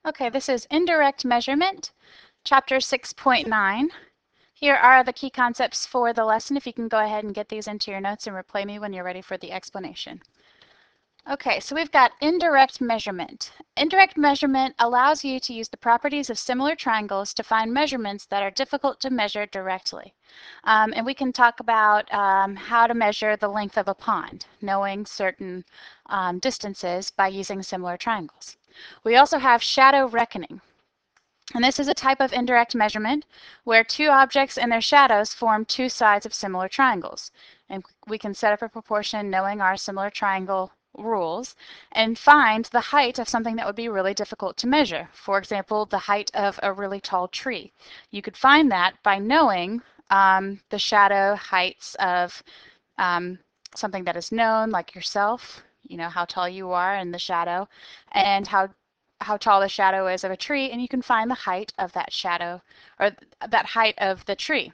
Okay, this is indirect measurement, chapter 6.9. Here are the key concepts for the lesson. If you can go ahead and get these into your notes and replay me when you're ready for the explanation. Okay, so we've got indirect measurement. Indirect measurement allows you to use the properties of similar triangles to find measurements that are difficult to measure directly. And we can talk about how to measure the length of a pond, knowing certain distances by using similar triangles. We also have shadow reckoning. And this is a type of indirect measurement where two objects and their shadows form two sides of similar triangles. And we can set up a proportion knowing our similar triangle rules and find the height of something that would be really difficult to measure. For example, the height of a really tall tree. You could find that by knowing the shadow heights of something that is known, like yourself, you know how tall you are in the shadow, and how tall the shadow is of a tree, and you can find the height of that shadow, or that height of the tree.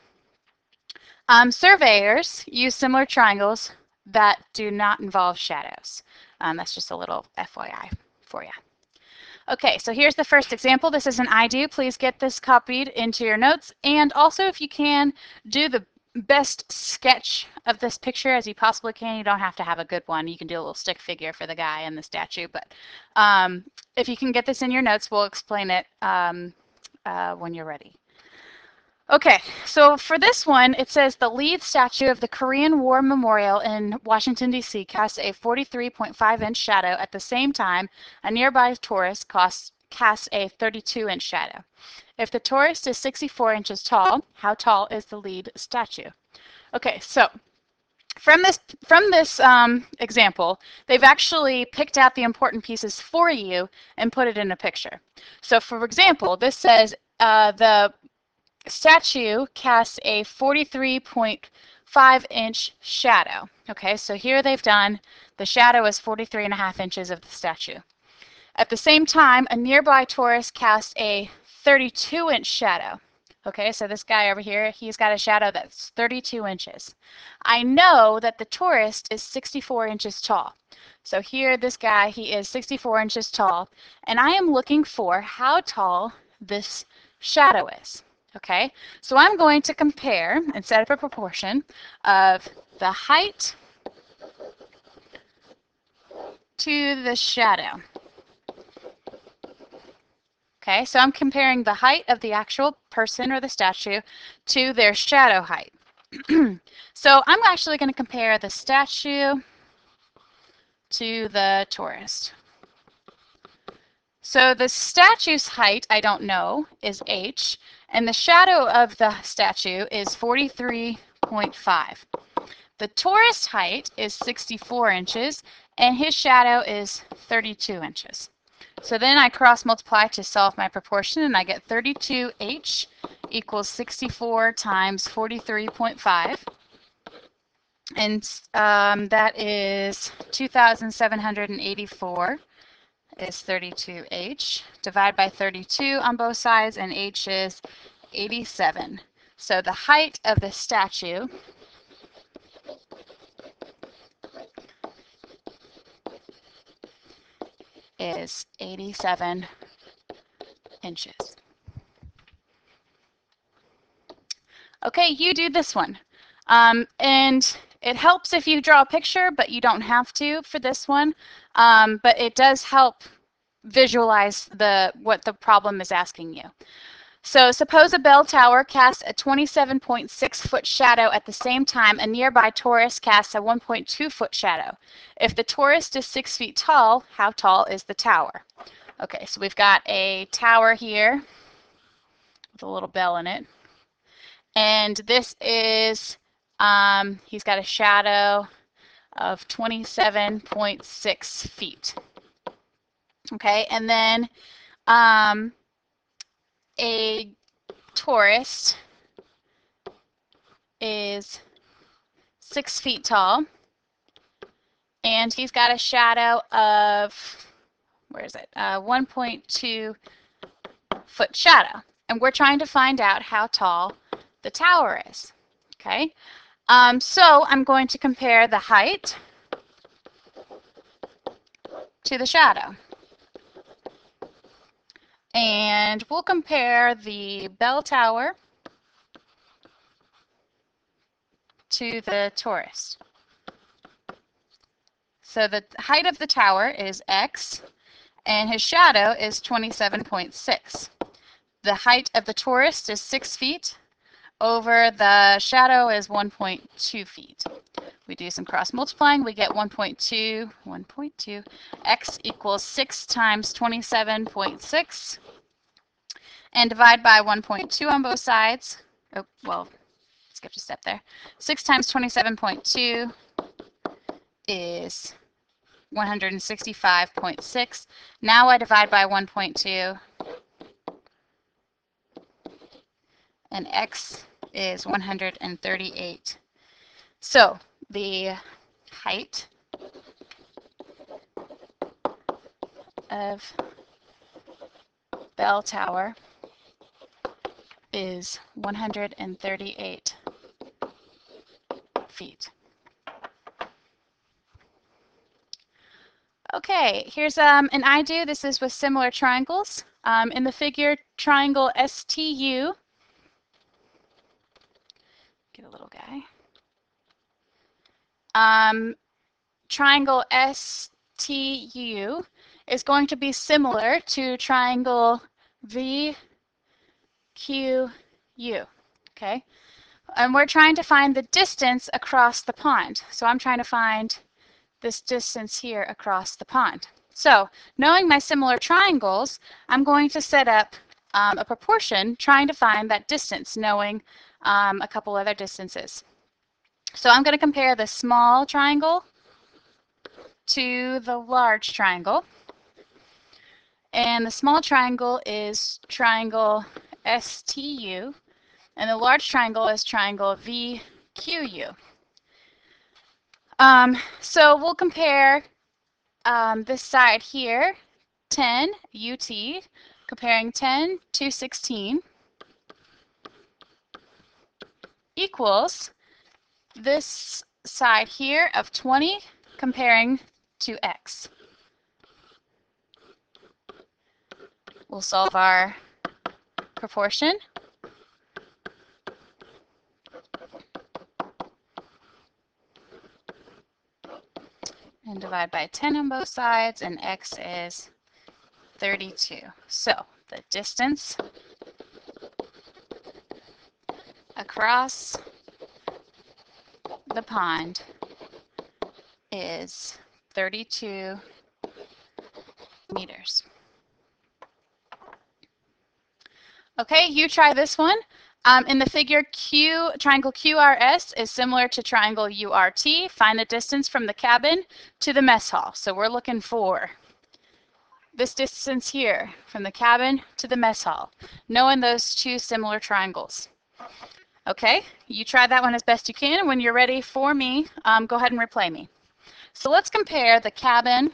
Surveyors use similar triangles that do not involve shadows. That's just a little FYI for you. Okay, so here's the first example. This is an I do. Please get this copied into your notes. And also, if you can, do the best sketch of this picture as you possibly can. You don't have to have a good one. You can do a little stick figure for the guy and the statue. But if you can get this in your notes, we'll explain it when you're ready. Okay, so for this one, it says the lead statue of the Korean War Memorial in Washington, D.C. casts a 43.5-inch shadow. At the same time, a nearby tourist casts a 32-inch shadow. If the tourist is 64 inches tall, how tall is the lead statue? Okay, so from this example, they've actually picked out the important pieces for you and put it in a picture. So for example, this says the statue casts a 43.5-inch shadow. Okay, so here they've done the shadow is 43.5 inches of the statue. At the same time, a nearby tourist casts a 32-inch shadow. Okay, so this guy over here, he's got a shadow that's 32 inches. I know that the tourist is 64 inches tall. So here, this guy, he is 64 inches tall, and I am looking for how tall this shadow is. Okay, so I'm going to compare and set up a proportion of the height to the shadow. Okay, so I'm comparing the height of the actual person or the statue to their shadow height. So I'm actually going to compare the statue to the tourist. So the statue's height, I don't know, is h, and the shadow of the statue is 43.5. The tourist's height is 64 inches, and his shadow is 32 inches. So then I cross multiply to solve my proportion, and I get 32h equals 64 times 43.5. And that is 2,784 is 32h. Divide by 32 on both sides, and h is 87. So the height of the statue is 87 inches. Okay, you do this one. And it helps if you draw a picture, but you don't have to for this one. But it does help visualize what the problem is asking you. So suppose a bell tower casts a 27.6-foot shadow at the same time a nearby tourist casts a 1.2-foot shadow. If the tourist is 6 feet tall, how tall is the tower? Okay, so we've got a tower here with a little bell in it. And this is, he's got a shadow of 27.6 feet. Okay, and then a tourist is 6 feet tall, and he's got a shadow of, where is it, 1.2 foot shadow. And we're trying to find out how tall the tower is. Okay, so I'm going to compare the height to the shadow. And we'll compare the bell tower to the tourist. So the height of the tower is x, and his shadow is 27.6. The height of the tourist is 6 feet, over the shadow is 1.2 feet. We do some cross multiplying, we get 1.2, x equals 6 times 27.6, and divide by 1.2 on both sides. Oh, well, skipped a step there. 6 times 27.2 is 165.6. Now I divide by 1.2, and x is 138. So the height of bell tower is 138 feet. Okay, here's an I do. This is with similar triangles. In the figure, triangle STU, get a little guy. Triangle STU is going to be similar to triangle VQU. Okay, and we're trying to find the distance across the pond. So I'm trying to find this distance here across the pond. So knowing my similar triangles, I'm going to set up a proportion trying to find that distance, knowing a couple other distances. So I'm going to compare the small triangle to the large triangle. And the small triangle is triangle STU, and the large triangle is triangle VQU. So we'll compare this side here, 10 UT, comparing 10 to 16, equals this side here of 20 comparing to x. We'll solve our proportion. And divide by 10 on both sides, and x is 32. So the distance across the pond is 32 meters. Okay, you try this one. In the figure, triangle QRS is similar to triangle URT. Find the distance from the cabin to the mess hall. So we're looking for this distance here from the cabin to the mess hall, knowing those two similar triangles. Okay, you try that one as best you can. When you're ready for me, go ahead and replay me. So let's compare the cabin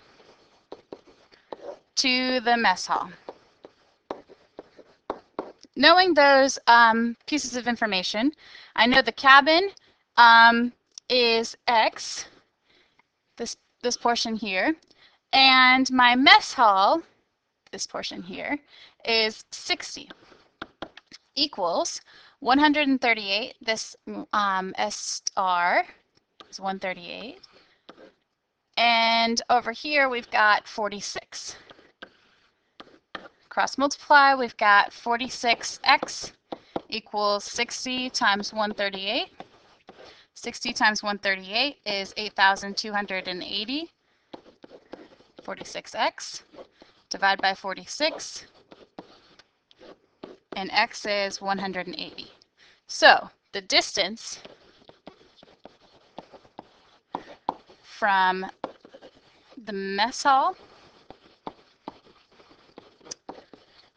to the mess hall. Knowing those pieces of information, I know the cabin is X, this portion here, and my mess hall, this portion here, is 60, equals 138, this SR is 138, and over here we've got 46. Cross multiply, we've got 46x equals 60 times 138. 60 times 138 is 8,280. 46x. Divide by 46. And x is 180. So the distance from the mess hall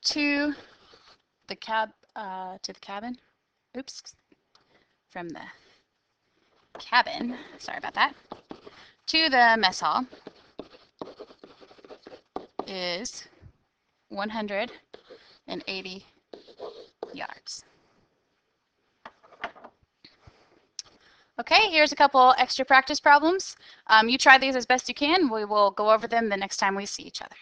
to the cabin. Oops. From the cabin, sorry about that, to the mess hall is 180 yards. Okay, here's a couple extra practice problems. You try these as best you can. We will go over them the next time we see each other.